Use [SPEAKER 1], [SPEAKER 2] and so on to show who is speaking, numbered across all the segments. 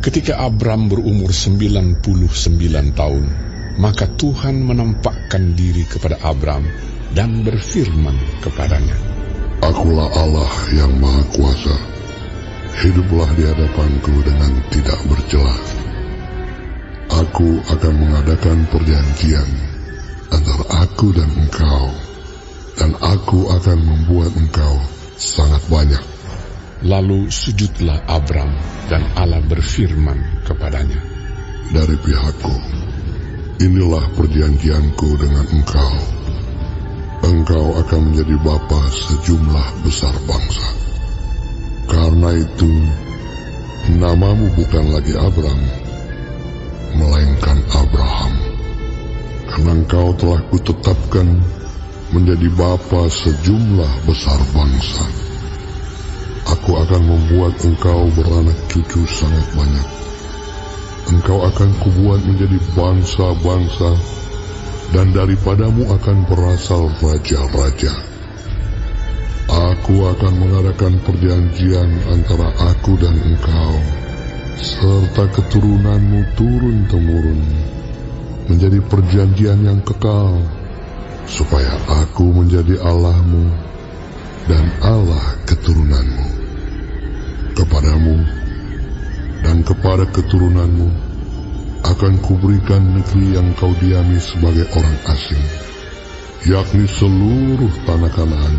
[SPEAKER 1] Ketika Abram berumur 99 tahun, maka Tuhan menampakkan diri kepada Abram dan berfirman kepadanya,
[SPEAKER 2] Akulah Allah yang Maha Kuasa. Hiduplah di hadapanku dengan tidak bercela. Aku akan mengadakan perjanjian antara aku dan engkau, dan aku akan membuat engkau sangat banyak.
[SPEAKER 1] Lalu sujudlah Abram, dan Allah berfirman kepadanya,
[SPEAKER 2] Dari pihakku, inilah perjanjianku dengan engkau. Engkau akan menjadi bapa sejumlah besar bangsa. Karena itu, namamu bukan lagi Abram, melainkan Abraham. Karena engkau telah kutetapkan menjadi bapa sejumlah besar bangsa. Aku akan membuat engkau beranak cucu sangat banyak. Engkau akan kubuat menjadi bangsa-bangsa, dan daripadamu akan berasal raja-raja. Aku akan mengadakan perjanjian antara aku dan engkau, serta keturunanmu turun-temurun, menjadi perjanjian yang kekal, supaya aku menjadi Allahmu dan Allah keturunanmu. Kepadamu dan kepada keturunanmu akan kuberikan negeri yang kau diami sebagai orang asing, yakni seluruh tanah Kanaan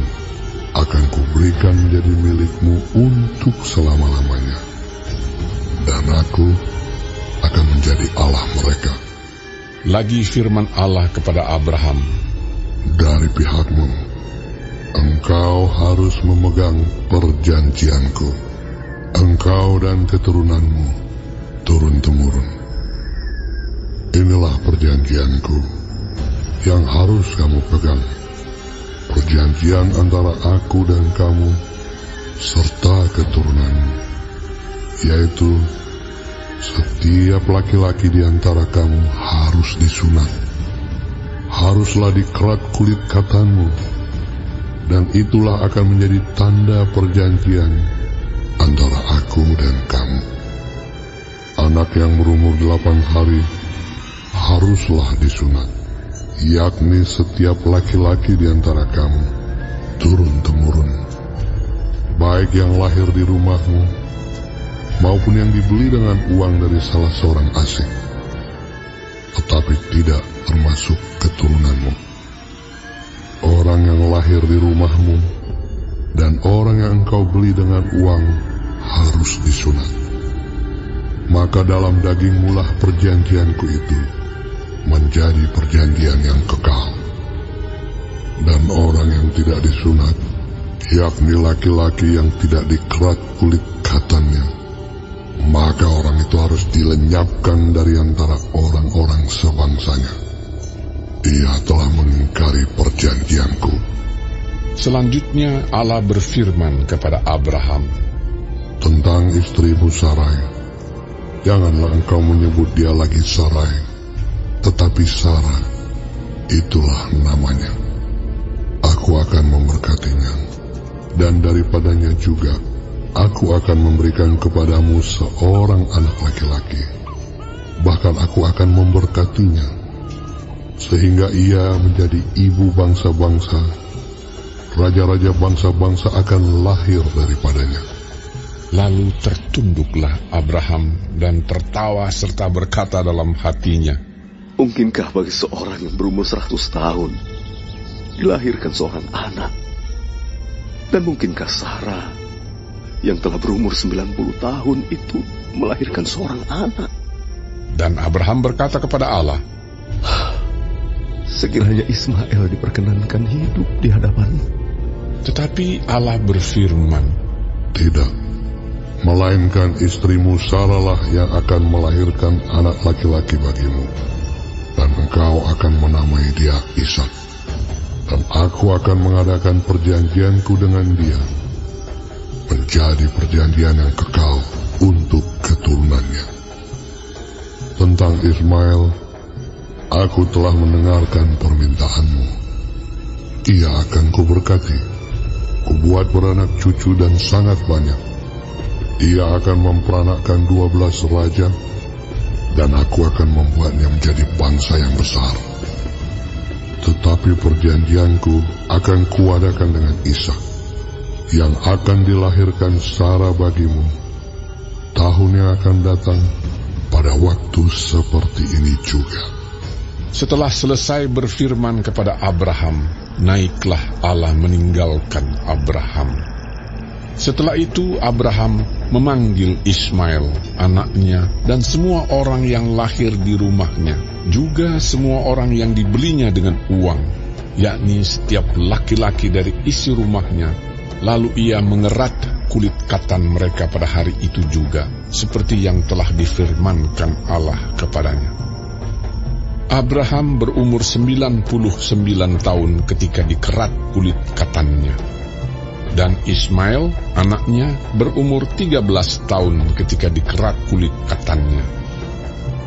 [SPEAKER 2] akan kuberikan menjadi milikmu untuk selama-lamanya. Dan aku akan menjadi Allah mereka.
[SPEAKER 1] Lagi firman Allah kepada Abraham,
[SPEAKER 2] Dari pihakmu, engkau harus memegang perjanjianku, engkau dan keturunanmu turun-temurun. Inilah perjanjianku yang harus kamu pegang, perjanjian antara aku dan kamu serta keturunanmu, yaitu setiap laki-laki di antara kamu harus disunat, haruslah dikerat kulit katanmu, dan itulah akan menjadi tanda perjanjian antara aku dan kamu. Anak yang berumur 8 hari haruslah disunat, yakni setiap laki-laki di antara kamu turun-temurun, baik yang lahir di rumahmu maupun yang dibeli dengan uang dari salah seorang asing, tetapi tidak termasuk keturunanmu. Orang yang lahir di rumahmu dan orang yang engkau beli dengan uang harus disunat. Maka dalam dagingmu lah perjanjianku itu menjadi perjanjian yang kekal. Dan orang yang tidak disunat, yakni laki-laki yang tidak dikerat kulit katannya, maka orang itu harus dilenyapkan dari antara orang-orang sebangsanya. Ia telah mengingkari perjanjianku.
[SPEAKER 1] Selanjutnya Allah berfirman kepada Abraham,
[SPEAKER 2] Tentang istrimu Sarai, janganlah engkau menyebut dia lagi Sarai, tetapi Sarah, itulah namanya. Aku akan memberkatinya, dan daripadanya juga aku akan memberikan kepadamu seorang anak laki-laki. Bahkan aku akan memberkatinya, sehingga ia menjadi ibu bangsa-bangsa. Raja-raja bangsa-bangsa akan lahir daripadanya.
[SPEAKER 1] Lalu tertunduklah Abraham dan tertawa serta berkata dalam hatinya,
[SPEAKER 3] Mungkinkah bagi seorang yang berumur 100 tahun dilahirkan seorang anak? Dan mungkinkah Sarah yang telah berumur 90 tahun itu melahirkan seorang anak?
[SPEAKER 1] Dan Abraham berkata kepada Allah,
[SPEAKER 3] Sekiranya Ismail diperkenankan hidup di hadapan-Mu.
[SPEAKER 1] Tetapi Allah berfirman,
[SPEAKER 2] Tidak, melainkan istrimu Sarah lah yang akan melahirkan anak laki-laki bagimu, dan engkau akan menamai dia Ishak. Dan aku akan mengadakan perjanjianku dengan dia, menjadi perjanjian yang kekal untuk keturunannya. Tentang Ismail, aku telah mendengarkan permintaanmu. Ia akan kuberkati, kubuat beranak cucu dan sangat banyak. Ia akan memperanakkan 12 raja, dan aku akan membuatnya menjadi bangsa yang besar. Tetapi perjanjianku akan kuadakan dengan Ishak, yang akan dilahirkan Sara bagimu. Tahun yang akan datang, pada waktu seperti ini juga.
[SPEAKER 1] Setelah selesai berfirman kepada Abraham, naiklah Allah meninggalkan Abraham. Setelah itu Abraham memanggil Ismail, anaknya, dan semua orang yang lahir di rumahnya, juga semua orang yang dibelinya dengan uang, yakni setiap laki-laki dari isi rumahnya. Lalu ia mengerat kulit katan mereka pada hari itu juga, seperti yang telah difirmankan Allah kepadanya. Abraham berumur 99 tahun ketika dikerat kulit katannya. Dan Ismail, anaknya, berumur 13 tahun ketika dikerat kulit katannya.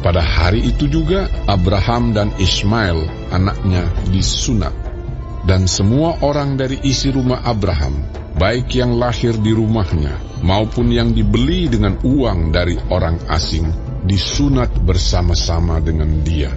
[SPEAKER 1] Pada hari itu juga Abraham dan Ismail, anaknya, disunat. Dan semua orang dari isi rumah Abraham, baik yang lahir di rumahnya maupun yang dibeli dengan uang dari orang asing, disunat bersama-sama dengan dia.